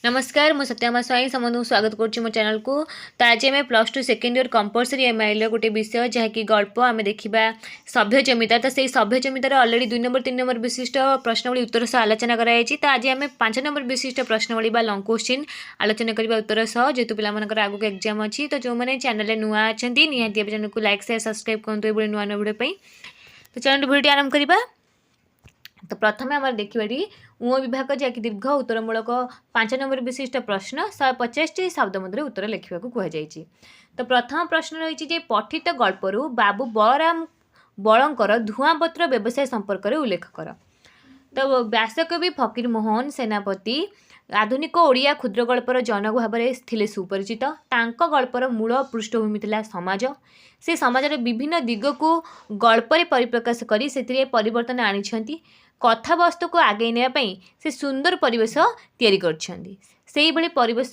नमस्कार मु सत्यामा स्वाई समस्त स्वागत करुच्ची मो चैनल को। तो आज आम +2 सेकेंड इयर कंपलसरी एमआईएल गोटे विषय जहाँकि गल्प आम देखा सभ्य जमीदार। तो से सभ्य जमीदार अलरेडी 2 नंबर 3 नंबर विशिष्ट प्रश्नावली उत्तर सह आलोचना कराई। तो आज आम 5 नंबर विशिष्ट प्रश्नावली लॉन्ग क्वेश्चन आलोचना करवा उत्तर सह जेहेतु पिलाମାନଙ୍କର आगक एग्जाम अच्छी। तो जो मैंने चैनल नुआ अच्छा निहाती चैनल को लाइक शेयर सब्सक्राइब करूँ नुआ नुआ वीडियो। तो चैनल वीडियो आरंभ करवा। तो प्रथम आम देखा उ विभाग जहाँकि दीर्घ उत्तरमूलक 5 नंबर विशिष्ट प्रश्न 150 शब्द मध्य उत्तर लिखा कहुई। तो प्रथम प्रश्न रही पठित गल्परू बाबू बलराम बलंकर धुआंपत्र व्यवसाय संपर्क में उल्लेख कर। तो व्यासकवि फकीर मोहन सेनापति आधुनिक ओडिया क्षुद्र गल्पर जनक भाव में सुपरिचित। तांको गल्पर मूल पृष्ठभूमि थिला समाज। से समाजर विभिन्न दिग को गल्पर परिप्रकाश करी से परिवर्तन आनिछंती। कथावस्तु को आगे नापी से सुंदर परिवेश तैयारी करछंती। सेही भली परिवेश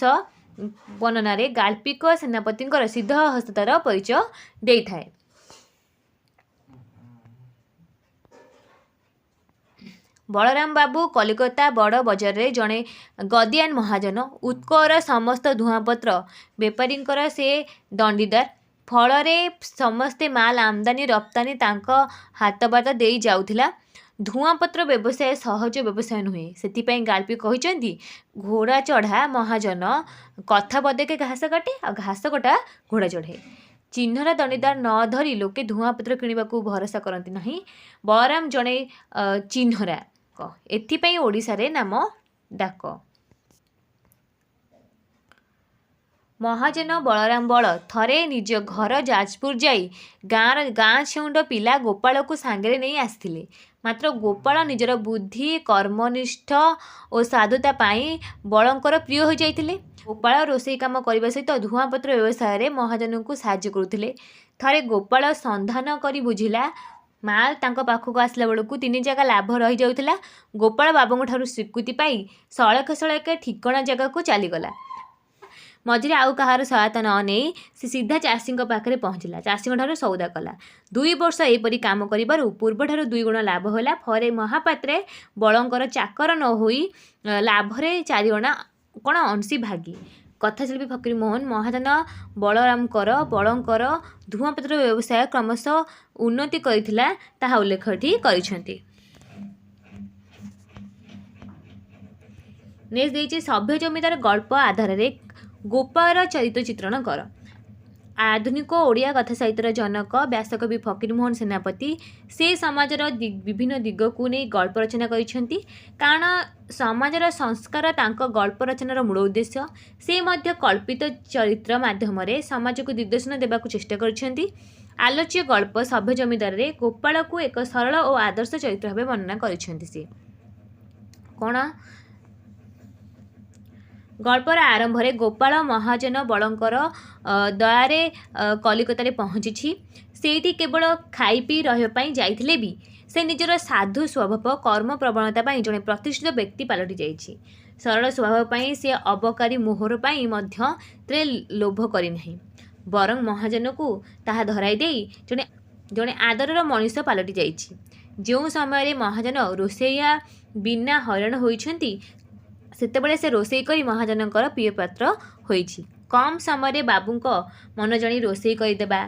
वर्णन गाल्पिक सेनापति सिद्ध हस्ततार परिचय देइथाए। बलराम बाबू कलिकता बड़ बजार रे जड़े गदियान महाजन। उत्कर समस्त धुआंपत्र बेपारी से दंडीदार। फल समस्ते माल आमदानी रप्तानी तांको हाथ दे जाउथिला। धुआंपत्र व्यवसाय सहज व्यवसाय नुहे। से गाल्पी कहते घोड़ा चढ़ा महाजन कथा बदेके घास काटे आ घास कटा घोड़ा चढ़े। चिन्हरा दंडीदार न धरी लोके धुआंपत्र किणवा भरोसा करती नहीं। बलराम जड़े चिन्हरा एथिपाई ओडिशा रे नाम डाक। महाजन बलराम बल थरे निज घर जाजपुर जाई गाँ छेउंड पिला गोपाल को सांगे नहीं आसथिले। मात्र गोपाल निजर बुद्धि कर्मनिष्ठ और साधुता पाई बलंकर प्रिय हो जाइथिले। गोपाल रोषेई काम करने सहित धुआंपत्र व्यवसाय रे महाजन को साहाय्य करुथिले। थरे गोपाल संधान करी बुझिला माल तांको पाखक आसला बेलू 3 जगह लाभ रही जाउथिला। गोपाल बाबू ठारू स्वीकृति पाई सड़क सड़क ठिकणा जगह को चलीगला। मझे आउ कहार सहायता न नहीं से सीधा चाषी पाखे पहुँचला। चाषी ठारू सौदा कला। 2 वर्ष एपरी काम करिबारु पूर्वठारू 2 गुण लाभ होला। फरे महापात्रे बलंकर चाकर न होई लाभरे 4 गुणा कौन अंशी भागी। कथाशिल्पी फकीर मोहन महाजन बलरामकर बलंकर धुआंपत्र व्यवसाय क्रमशः उन्नति करिथिला ताहा उल्लेख करिसेंती। नेक्स्ट देइछि सभ्य जमीदार गल्प आधार रे गोपाल चरित्र चित्रण कर। आधुनिक ओडिया कथा साहित्यर जनक व्यासकवि फकीर मोहन सेनापति से समाजर विभिन्न दिग को नहीं गल्प रचना करिसेंती। कारण समाजर संस्कार तांको गल्प रचनार मूल उद्देश्य। से मध्य कल्पित चरित्र माध्यम रे समाज को दिग्दर्शन देवा चेष्टा करिसेंती। आलोच्य गल्प सभ्य जमीदार रे गोपाल को एक सरल और आदर्श चरित्र भाव वर्णना करिसेंती। से कौन गल्पर आरंभ रे गोपाल महाजन बलंकर दयारे कलिकता पहुँची। सेठी केवल खाई पी रही जाइथिले भी से निजर साधु स्वभाव कर्म प्रवणता जड़े प्रतिष्ठित व्यक्ति पलटि जाइछि। सरल स्वभाव से अबकारी मोहर मध्य लोभ करना बरं महाजन को ताहा धराई देई जड़े जड़े आदरर मनीष पलटि जाइछि। जो समय महाजन रोषेया बिना हैरान होइछंती सेतेबेले से रोषेई करी महाजनकर प्रिय पात्र होइछि। कम समय बाबूंको मन जणी रोषेई करदेबा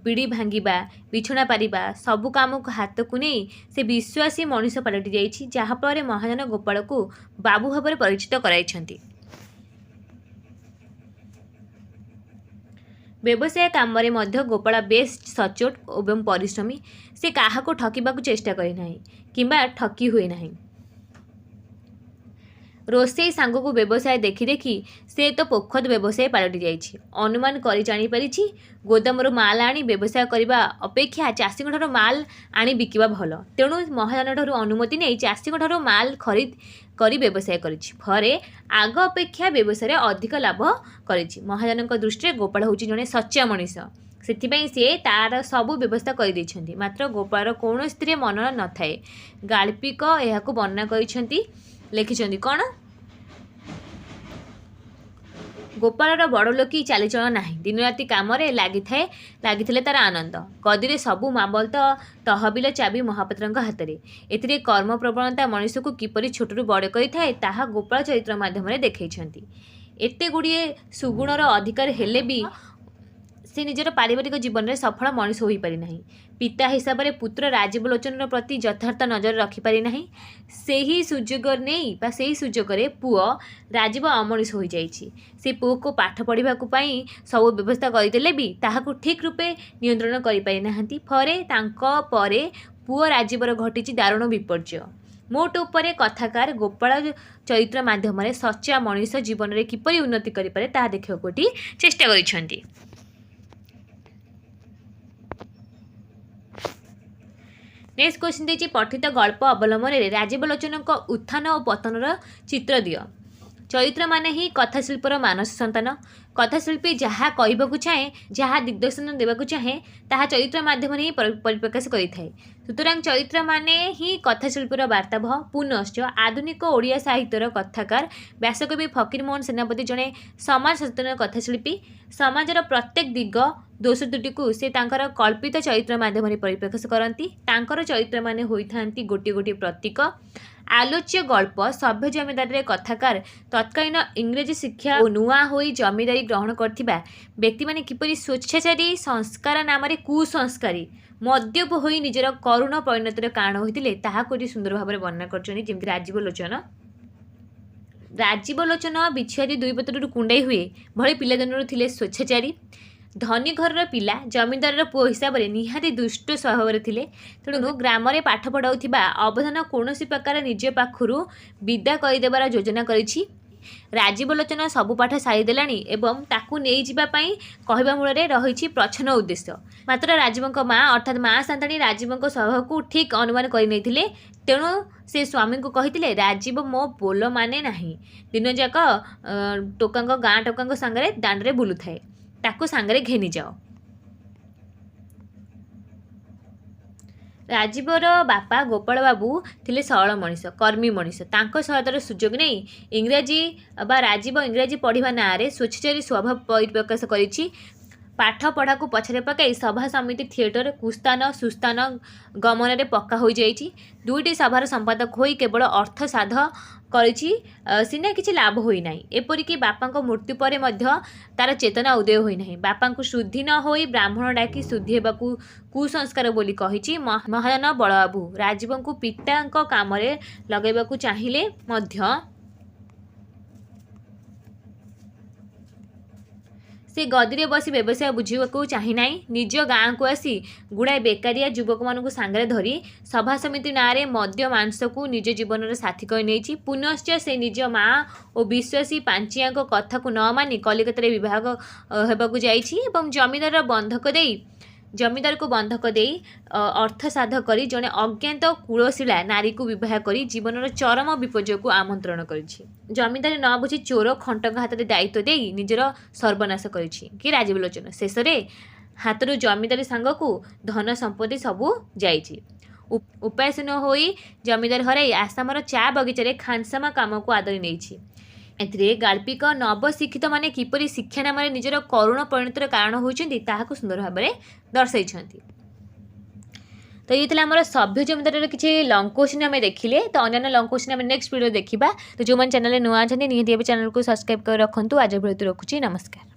बीड़ी भांगिबा बिछना पारिबा सबु काम को हाथ को नहीं से विश्वासी मनीष पलटि जाइछि। जहाँफल महाजन गोपाल को बाबू भाव में परिचित कराइछंती। व्यवसाय काम रे मध्य गोपाल बेस सचोट एवं परिश्रमी। से काहाको ठकिबाकू चेष्टा करे नाही किंबा ठकी हुए नाही। रोषेई सांग को व्यवसाय देखी देखी से तो पोखद व्यवसाय पलटि जाइछि। अनुमान करी जानी परिछि गोदामरू माल आनी व्यवसाय करबा अपेक्षा चाषी ठारू माल आनी बिकिबा भल। तेणु महाजन ठारू अनुमति नहीं चाषी ठारू माल खरीद करी व्यवसाय करिछि। फरे आग अपेक्षा व्यवसाय अधिक लाभ करिछि। महाजन दृष्टि गोपाल होछि जणे सच्चा मनीष। सेथिपाई से तार सबु व्यवस्था कर दैछंती। मात्र गोपाल कौनसी मन न थाए। गाल्पिक एहाकु वर्णना करिसेंती लिखिछंती। कौन ଗୋପାଳର ବଡ଼ ଲୋକି ଚାଲିଚଳନ ନାହିଁ। ଦିନ ରାତି କାମରେ ଲାଗିଥିଲେ ତାର ଆନନ୍ଦ। ଗଦିରେ ସବୁ ମାମଲତ ତହବିଲ ଚାବି ମହାପାତ୍ରଙ୍କ ହାତରେ। ଏଥିରେ କର୍ମ ପ୍ରବଣତା ମଣିଷକୁ କିପରି ଛୋଟରୁ ବଡ଼ କରିଥାଏ ତାହା ଗୋପାଳ ଚରିତ୍ର ମାଧ୍ୟମରେ ଦେଖାଇଛନ୍ତି। ଏତେ ଗୁଡ଼ିଏ ସୁଗୁଣର ଅଧିକାର ହେଲେ ବି ସେ ନିଜର ପାରିବାରିକ ଜୀବନରେ ସଫଳ ମଣିଷ ହୋଇପାରି ନାହିଁ। ପିତା ହିସାବରେ ପୁତ୍ର ରାଜୀବ ଲୋଚନର ପ୍ରତି ଯଥାର୍ଥ ନଜର ରଖିପାରି ନାହିଁ। ସେହି ସୁଯୋଗରେ ପୁଅ ରାଜୀବ ଅମଣିଷ ହୋଇଯାଇଛି। ସେ ପୁଅକୁ ପାଠ ପଢ଼ିବାକୁ ପାଇଁ ସବୁ ବ୍ୟବସ୍ଥା କରିଦେଲେ ବି ତାହାକୁ ଠିକ୍ ରୂପେ ନିୟନ୍ତ୍ରଣ କରିପାରି ନାହାନ୍ତି। ତାଙ୍କ ପରେ ପୁଅ ରାଜୀବର ଘଟିଛି ଦାରୁଣ ବିପର୍ଯ୍ୟୟ। ମୋଟ ଉପରେ କଥାକାର ଗୋପାଳ ଚରିତ୍ର ମାଧ୍ୟମରେ ସଚ୍ଚା ମଣିଷ ଜୀବନରେ କିପରି ଉନ୍ନତି କରିପାରେ ତାହା ଦେଖିବାକୁ ଏଠି ଚେଷ୍ଟା କରିଛନ୍ତି। ନେକ୍ସଟ କ୍ୱେଶ୍ଚିନ୍ ଦେଇଛି, ପଠିତ ଗଳ୍ପ ଅବଲମ୍ବନରେ ରାଜୀବ ଲୋଚନଙ୍କ ଉତ୍ଥାନ ଓ ପତନର ଚିତ୍ର ଦିଅ। ଚରିତ୍ର ମାନେ ହିଁ କଥାଶିଳ୍ପର ମାନସ ସନ୍ତାନ। କଥାଶିଳ୍ପୀ ଯାହା କହିବାକୁ ଚାହେଁ, ଯାହା ଦିଗ୍ଦର୍ଶନ ଦେବାକୁ ଚାହେଁ, ତାହା ଚରିତ୍ର ମାଧ୍ୟମରେ ହିଁ ପରିପ୍ରକାଶ କରିଥାଏ। ସୁତରାଂ ଚରିତ୍ର ମାନେ ହିଁ କଥାଶିଳ୍ପୀର ବାର୍ତ୍ତାବହ। ପୁନଶ୍ଚ ଆଧୁନିକ ଓଡ଼ିଆ ସାହିତ୍ୟର କଥାକାର ବ୍ୟାସକବି ଫକୀରମୋହନ ସେନାପତି ଜଣେ ସମାଜ ସଚେତନ କଥାଶିଳ୍ପୀ। ସମାଜର ପ୍ରତ୍ୟେକ ଦିଗ ଦୋଷ ତ୍ରୁଟିକୁ ସେ ତାଙ୍କର କଳ୍ପିତ ଚରିତ୍ର ମାଧ୍ୟମରେ ପରିପ୍ରକାଶ କରନ୍ତି। ତାଙ୍କର ଚରିତ୍ରମାନେ ହୋଇଥାନ୍ତି ଗୋଟିଏ ଗୋଟିଏ ପ୍ରତୀକ। ଆଲୋଚ୍ୟ ଗଳ୍ପ ସଭ୍ୟ ଜମିଦାରରେ କଥାକାର ତତ୍କାଳୀନ ଇଂରେଜୀ ଶିକ୍ଷା ଓ ନୂଆ ହୋଇ ଜମିଦାରୀ ଗ୍ରହଣ କରିଥିବା ବ୍ୟକ୍ତିମାନେ କିପରି ସ୍ୱେଚ୍ଛାଚାରୀ ସଂସ୍କାର ନାମରେ କୁସଂସ୍କାରୀ ମଦ୍ୟପ ହୋଇ ନିଜର କରୁଣ ପରିଣତିର କାରଣ ହୋଇଥିଲେ ତାହାକୁ ଏଠି ସୁନ୍ଦର ଭାବରେ ବର୍ଣ୍ଣନା କରିଛନ୍ତି। ଯେମିତି ରାଜୀବ ଲୋଚନ ବିଛୁଆତି ଦୁଇ ପତ୍ରରୁ କୁଣ୍ଡାଇ ହୁଏ ଭଳି ପିଲାଦିନରୁ ଥିଲେ ସ୍ୱେଚ୍ଛାଚାରୀ। ଧନୀ ଘରର ପିଲା, ଜମିଦାରର ପୁଅ ହିସାବରେ ନିହାତି ଦୁଷ୍ଟ ସ୍ୱଭାବରେ ଥିଲେ। ତେଣୁ ଗ୍ରାମରେ ପାଠ ପଢ଼ାଉଥିବା ଅବଧାନ କୌଣସି ପ୍ରକାର ନିଜ ପାଖରୁ ବିଦା କରିଦେବାର ଯୋଜନା କରିଛି। ରାଜୀବ ଲୋଚନ ସବୁ ପାଠ ସାରିଦେଲାଣି ଏବଂ ତାକୁ ନେଇଯିବା ପାଇଁ କହିବା ମୂଳରେ ରହିଛି ପ୍ରଚ୍ଛନ୍ନ ଉଦ୍ଦେଶ୍ୟ। ମାତ୍ର ରାଜୀବଙ୍କ ମା ଅର୍ଥାତ୍ ମା ସାନ୍ତାଣୀ ରାଜୀବଙ୍କ ସ୍ୱଭାବକୁ ଠିକ୍ ଅନୁମାନ କରିନେଇଥିଲେ। ତେଣୁ ସେ ସ୍ୱାମୀଙ୍କୁ କହିଥିଲେ, ରାଜୀବ ମୋ ବୋଲ ମାନେ ନାହିଁ। ଦିନଯାକ ଗାଁ ଟୋକାଙ୍କ ସାଙ୍ଗରେ ଦାଣ୍ଡରେ ବୁଲୁଥାଏ, ତାକୁ ସାଙ୍ଗରେ ଘେନିଯାଅ। ରାଜୀବର ବାପା ଗୋପାଳ ବାବୁ ଥିଲେ ସରଳ ମଣିଷ, କର୍ମୀ ମଣିଷ। ତାଙ୍କ ସହାୟତାର ସୁଯୋଗ ନେଇ ରାଜୀବ ଇଂରାଜୀ ପଢ଼ିବା ନାଁରେ ସ୍ୱେଚ୍ଛାଚାରୀ ସ୍ୱଭାବ ପରିପ୍ରକାଶ କରିଛି। ପାଠ ପଢ଼ାକୁ ପଛରେ ପକାଇ ସଭା ସମିତି ଥିଏଟର କୁସ୍ତାନ ସୁସ୍ଥାନ ଗମନରେ ପକ୍କା ହୋଇଯାଇଛି। ଦୁଇଟି ସଭାର ସମ୍ପାଦକ ହୋଇ କେବଳ ଅର୍ଥ ସାଧ କରିଛି, ସିନା କିଛି ଲାଭ ହୋଇନାହିଁ। ଏପରିକି ବାପାଙ୍କ ମୃତ୍ୟୁ ପରେ ମଧ୍ୟ ତାର ଚେତନା ଉଦୟ ହୋଇନାହିଁ। ବାପାଙ୍କୁ ଶୁଦ୍ଧି ନ ହୋଇ ବ୍ରାହ୍ମଣ ଡାକି ଶୁଦ୍ଧି ହେବାକୁ କୁସଂସ୍କାର ବୋଲି କହିଛି ମହାଜନ ବଳବାବୁ। ରାଜୀବଙ୍କୁ ପିତାଙ୍କ କାମରେ ଲଗାଇବାକୁ ଚାହିଁଲେ ମଧ୍ୟ ସେ ଗଦିରେ ବସି ବ୍ୟବସାୟ ବୁଝିବାକୁ ଚାହିଁନାହିଁ। ନିଜ ଗାଁକୁ ଆସି ଗୁଡ଼ାଏ ବେକାରିଆ ଯୁବକମାନଙ୍କୁ ସାଙ୍ଗରେ ଧରି ସଭା ସମିତି ନାଁରେ ମଦ୍ୟ ମାଂସକୁ ନିଜ ଜୀବନର ସାଥୀ କରି ନେଇଛି। ପୁନଶ୍ଚ ସେ ନିଜ ମା ଓ ବିଶ୍ୱାସୀ ପାଞ୍ଚିଆଙ୍କ କଥାକୁ ନ ମାନି କଲିକତାରେ ବିବାହ ହେବାକୁ ଯାଇଛି ଏବଂ ଜମିଦାରକୁ ବନ୍ଧକ ଦେଇ ଅର୍ଥ ସାଧ କରି ଜଣେ ଅଜ୍ଞାତ କୁଳଶୀଳା ନାରୀକୁ ବିବାହ କରି ଜୀବନର ଚରମ ବିପର୍ଯ୍ୟୟକୁ ଆମନ୍ତ୍ରଣ କରିଛି। ଜମିଦାରୀ ନ ବୁଝି ଚୋର ଖଣ୍ଟଙ୍କ ହାତରେ ଦାୟିତ୍ୱ ଦେଇ ନିଜର ସର୍ବନାଶ କରିଛି କି ରାଜୀବ ଲୋଚନ। ଶେଷରେ ହାତରୁ ଜମିଦାରୀ ସାଙ୍ଗକୁ ଧନ ସମ୍ପତ୍ତି ସବୁ ଯାଇଛି। ଉପାୟଶୂନ୍ୟ ହୋଇ ଜମିଦାର ହରାଇ ଆସାମର ଚା ବଗିଚାରେ ଖାନସାମା କାମକୁ ଆଦରି ନେଇଛି। ଏଥିରେ ଗାଳ୍ପିକ ନବଶିକ୍ଷିତମାନେ କିପରି ଶିକ୍ଷା ନାମରେ ନିଜର କରୁଣ ପରିଣତିର କାରଣ ହୋଇଛନ୍ତି ତାହାକୁ ସୁନ୍ଦର ଭାବରେ ଦର୍ଶାଇଛନ୍ତି। ତ ଇଏ ଥିଲା ଆମର ସଭ୍ୟ ଜମିଦାରର କିଛି ଲଙ୍ଗ କ୍ୱେଶ୍ଚିନ୍ ଆମେ ଦେଖିଲେ। ତ ଅନ୍ୟାନ୍ୟ ଲଙ୍ଗ କ୍ୱେଶ୍ଚିନ୍ ଆମେ ନେକ୍ସଟ ଭିଡ଼ିଓ ଦେଖିବା। ତ ଯେଉଁମାନେ ଚ୍ୟାନେଲରେ ନୂଆ ଅଛନ୍ତି ନିହାତି ଏବେ ଚ୍ୟାନେଲକୁ ସବସ୍କ୍ରାଇବ୍ କରି ରଖନ୍ତୁ। ଆଜି ଭିଡ଼ିଓ ରଖୁଛି, ନମସ୍କାର।